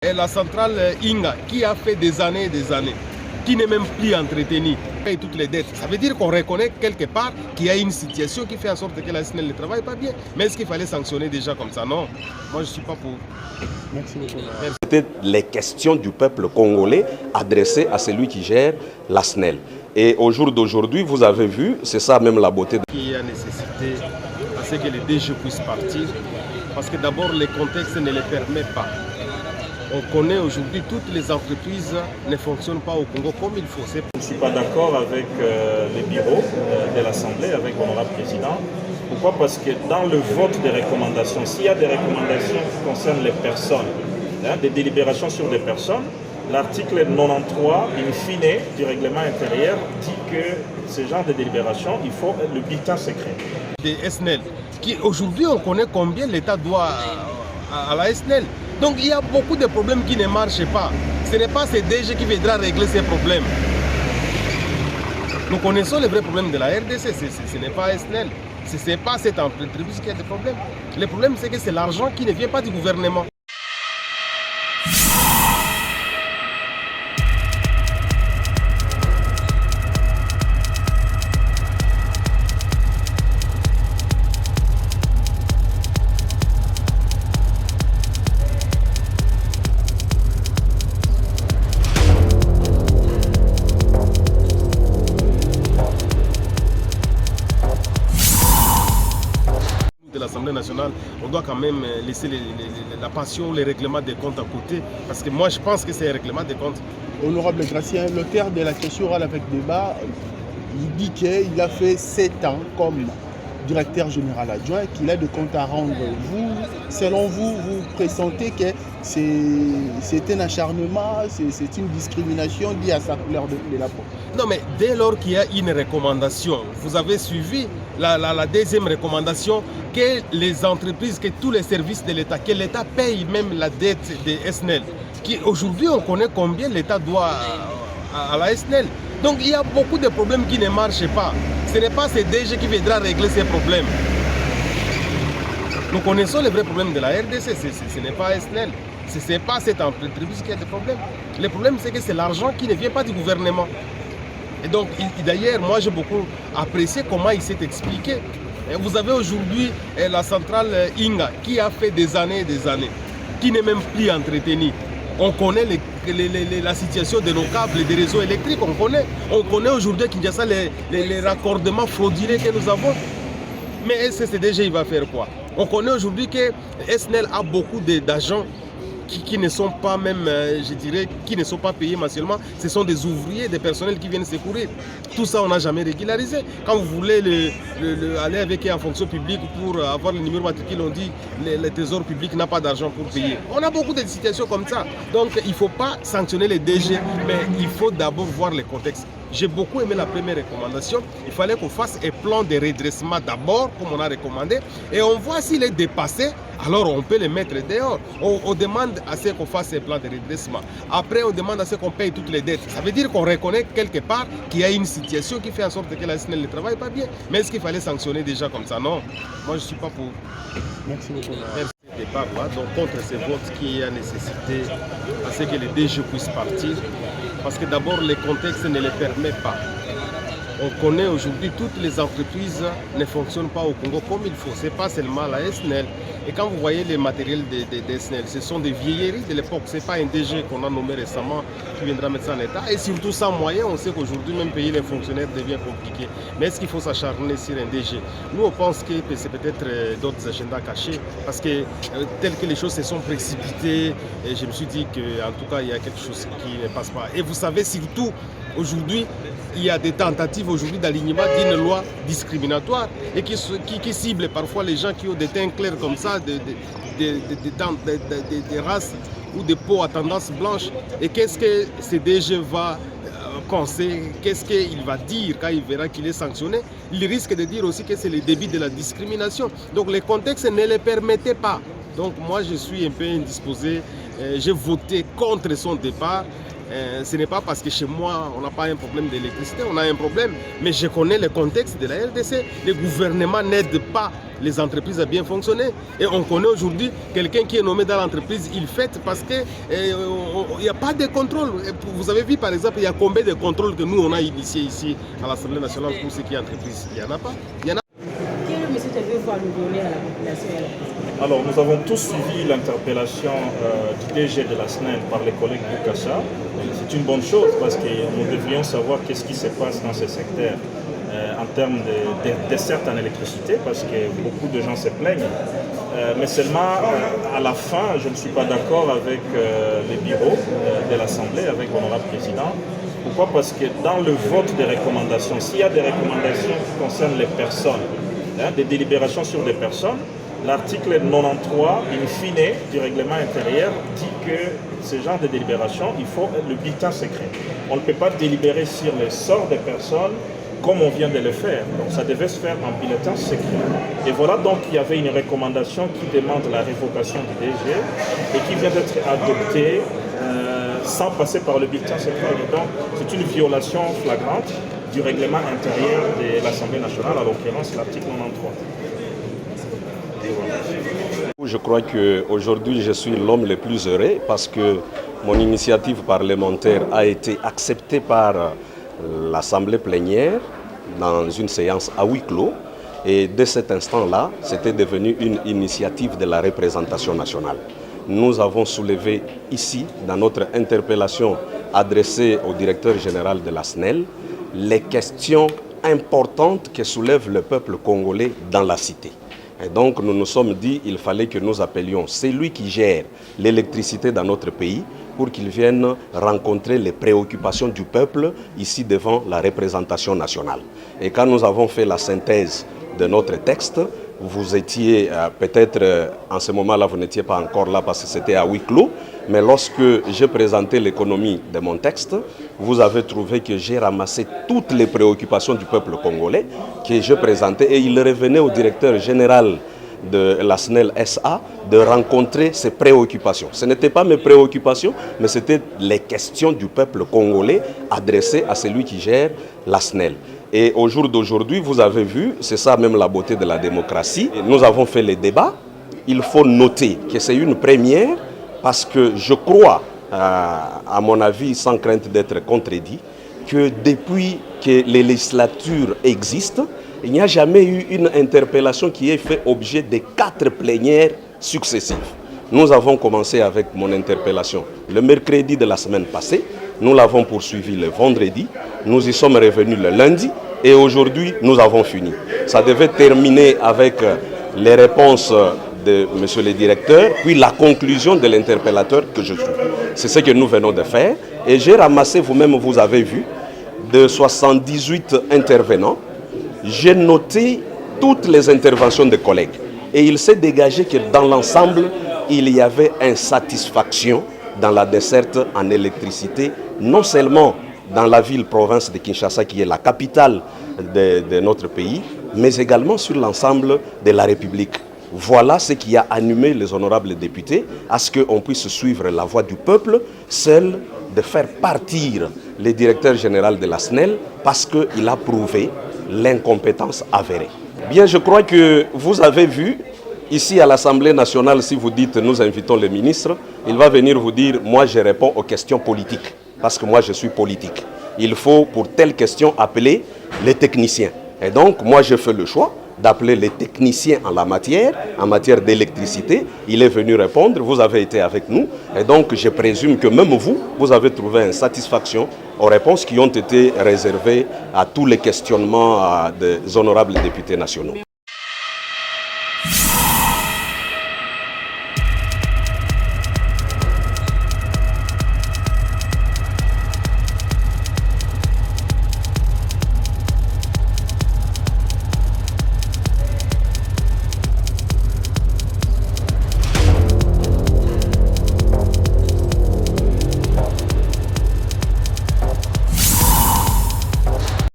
Et la centrale Inga, qui a fait des années et des années, qui n'est même plus entretenue, paye toutes les dettes. Ça veut dire qu'on reconnaît quelque part qu'il y a une situation qui fait en sorte que la SNEL ne travaille pas bien. Mais est-ce qu'il fallait sanctionner déjà comme ça? Non. Moi, je ne suis pas pour. Merci beaucoup. C'était les questions du peuple congolais adressées à celui qui gère la SNEL. Et au jour d'aujourd'hui, vous avez vu, c'est ça même la beauté. Il y a nécessité à ce que les DG puissent partir, parce que d'abord, le contexte ne le permet pas. On connaît aujourd'hui toutes les entreprises ne fonctionnent pas au Congo comme il faut. Je ne suis pas d'accord avec les bureaux de l'Assemblée, avec l'honorable président. Pourquoi? Parce que dans le vote des recommandations, s'il y a des recommandations qui concernent les personnes, des délibérations sur des personnes, l'article 93, in fine, du règlement intérieur dit que ce genre de délibération, il faut le bulletin secret. Des SNEL, qui aujourd'hui on connaît combien l'État doit à la SNEL. Donc il y a beaucoup de problèmes qui ne marchent pas. Ce n'est pas ces DG qui viendra régler ces problèmes. Nous connaissons les vrais problèmes de la RDC, ce n'est pas SNEL. Ce n'est pas cette entreprise qui a des problèmes. Le problème c'est que c'est l'argent qui ne vient pas du gouvernement. De l'Assemblée nationale, on doit quand même laisser la passion, les règlements des comptes à côté, parce que moi je pense que c'est un règlement des comptes. Honorable Gracien, l'auteur de la question orale avec débat, il dit qu'il a fait 7 ans comme directeur général adjoint, qu'il a des comptes à rendre. Vous, selon vous, vous pressentez que c'est un acharnement, c'est une discrimination liée à sa couleur de la peau? Non, mais dès lors qu'il y a une recommandation, vous avez suivi la deuxième recommandation, que les entreprises, que tous les services de l'État, que l'État paye même la dette des SNEL. Aujourd'hui, on connaît combien l'État doit à la SNEL. Donc il y a beaucoup de problèmes qui ne marchent pas. Ce n'est pas ces DG qui viendra régler ces problèmes. Nous connaissons les vrais problèmes de la RDC, ce n'est pas SNEL. Ce n'est pas cette entreprise qui a des problèmes. Le problème c'est que c'est l'argent qui ne vient pas du gouvernement. Et donc d'ailleurs, moi j'ai beaucoup apprécié comment il s'est expliqué. Et vous avez aujourd'hui la centrale Inga qui a fait des années et des années, qui n'est même plus entretenue. On connaît la situation de nos câbles et des réseaux électriques, on connaît aujourd'hui à Kinshasa les raccordements frauduleux que nous avons. Mais SCDG, il va faire quoi? On connaît aujourd'hui que SNEL a beaucoup d'agents qui ne sont pas même, je dirais, qui ne sont pas payés mensuellement. Ce sont des ouvriers, des personnels qui viennent secourir. Tout ça, on n'a jamais régularisé. Quand vous voulez aller avec eux en fonction publique pour avoir le numéro matricule, on dit le trésor public n'a pas d'argent pour payer. On a beaucoup de situations comme ça. Donc, il ne faut pas sanctionner les DG, mais il faut d'abord voir le contexte. J'ai beaucoup aimé la première recommandation. Il fallait qu'on fasse un plan de redressement d'abord, comme on a recommandé, et on voit s'il est dépassé, alors on peut le mettre dehors. On demande à ce qu'on fasse un plan de redressement. Après, on demande à ce qu'on paye toutes les dettes. Ça veut dire qu'on reconnaît quelque part qu'il y a une situation qui fait en sorte que la SNEL ne travaille pas bien. Mais est-ce qu'il fallait sanctionner déjà comme ça? Non. Moi, je ne suis pas pour. Merci beaucoup. Merci. Donc contre ces votes, qu'il y a nécessité à ce que les DG puissent partir, parce que d'abord le contexte ne le permet pas. On connaît aujourd'hui toutes les entreprises ne fonctionnent pas au Congo comme il faut. Ce n'est pas seulement la SNEL. Et quand vous voyez les matériels des SNEL, ce sont des vieilleries de l'époque. Ce n'est pas un DG qu'on a nommé récemment qui viendra mettre ça en état. Et surtout sans moyens, on sait qu'aujourd'hui même payer les fonctionnaires devient compliqué. Mais est-ce qu'il faut s'acharner sur un DG? Nous on pense que c'est peut-être d'autres agendas cachés. Parce que tel que les choses se sont précipitées, et je me suis dit qu'en tout cas il y a quelque chose qui ne passe pas. Et vous savez surtout, aujourd'hui, il y a des tentatives aujourd'hui d'alignement d'une loi discriminatoire et qui cible parfois les gens qui ont des teints clairs comme ça, des races ou des peaux à tendance blanche. Et qu'est-ce que ce DG va penser? Qu'est-ce qu'il va dire quand il verra qu'il est sanctionné? Il risque de dire aussi que c'est le début de la discrimination. Donc le contexte ne le permettait pas. Donc moi je suis un peu indisposé. J'ai voté contre son départ. Ce n'est pas parce que chez moi, on n'a pas un problème d'électricité, on a un problème. Mais je connais le contexte de la RDC. Le gouvernement n'aide pas les entreprises à bien fonctionner. Et on connaît aujourd'hui quelqu'un qui est nommé dans l'entreprise, il fait parce qu'il n'y a pas de contrôle. Vous avez vu par exemple, il y a combien de contrôles que nous on a initiés ici à l'Assemblée nationale pour ce qui est entreprise? Il n'y en a pas. Quel message avez-vous à nous donner à la population et à la presse? Alors, nous avons tous suivi l'interpellation du DG de la SNEL par les collègues Boukacha. C'est une bonne chose parce que nous devrions savoir qu'est-ce qui se passe dans ce secteur en termes de desserte en électricité, parce que beaucoup de gens se plaignent. Mais seulement, à la fin, je ne suis pas d'accord avec les bureaux de l'Assemblée, avec l'honorable président. Pourquoi? Parce que dans le vote des recommandations, s'il y a des recommandations qui concernent les personnes, des délibérations sur des personnes, l'article 93, in fine, du règlement intérieur dit que ce genre de délibération, il faut le bulletin secret. On ne peut pas délibérer sur le sort des personnes comme on vient de le faire. Donc ça devait se faire en bulletin secret. Et voilà, donc il y avait une recommandation qui demande la révocation du DG et qui vient d'être adoptée sans passer par le bulletin secret. Et donc c'est une violation flagrante du règlement intérieur de l'Assemblée nationale, à l'occurrence l'article 93. Je crois qu'aujourd'hui, je suis l'homme le plus heureux parce que mon initiative parlementaire a été acceptée par l'Assemblée plénière dans une séance à huis clos. Et dès cet instant-là, c'était devenu une initiative de la représentation nationale. Nous avons soulevé ici, dans notre interpellation adressée au directeur général de la SNEL, les questions importantes que soulève le peuple congolais dans la cité. Et donc nous nous sommes dit qu'il fallait que nous appelions celui qui gère l'électricité dans notre pays pour qu'il vienne rencontrer les préoccupations du peuple ici devant la représentation nationale. Et quand nous avons fait la synthèse de notre texte, vous étiez peut-être en ce moment-là, vous n'étiez pas encore là parce que c'était à huis clos, mais lorsque j'ai présenté l'économie de mon texte, vous avez trouvé que j'ai ramassé toutes les préoccupations du peuple congolais que je présentais et il revenait au directeur général de la SNEL SA de rencontrer ses préoccupations. Ce n'étaient pas mes préoccupations, mais c'était les questions du peuple congolais adressées à celui qui gère la SNEL. Et au jour d'aujourd'hui, vous avez vu, c'est ça même la beauté de la démocratie. Nous avons fait les débats. Il faut noter que c'est une première parce que je crois, à mon avis, sans crainte d'être contredit, que depuis que les législatures existent, il n'y a jamais eu une interpellation qui ait fait objet de 4 plénières successives. Nous avons commencé avec mon interpellation le mercredi de la semaine passée. Nous l'avons poursuivi le vendredi. Nous y sommes revenus le lundi. Et aujourd'hui, nous avons fini. Ça devait terminer avec les réponses de monsieur le directeur, puis la conclusion de l'interpellateur que je suis. C'est ce que nous venons de faire. Et j'ai ramassé, vous-même vous avez vu, de 78 intervenants. J'ai noté toutes les interventions des collègues. Et il s'est dégagé que dans l'ensemble, il y avait insatisfaction dans la desserte en électricité, non seulement dans la ville-province de Kinshasa, qui est la capitale de notre pays, mais également sur l'ensemble de la République. Voilà ce qui a animé les honorables députés à ce qu'on puisse suivre la voix du peuple, celle de faire partir le directeur général de la SNEL parce qu'il a prouvé l'incompétence avérée. Bien, je crois que vous avez vu, ici à l'Assemblée nationale, si vous dites nous invitons le ministre, il va venir vous dire moi je réponds aux questions politiques, parce que moi je suis politique. Il faut pour telle question appeler les techniciens. Et donc moi je fais le choix d'appeler les techniciens en matière d'électricité. Il est venu répondre, vous avez été avec nous. Et donc je présume que même vous, vous avez trouvé une satisfaction aux réponses qui ont été réservées à tous les questionnements des honorables députés nationaux.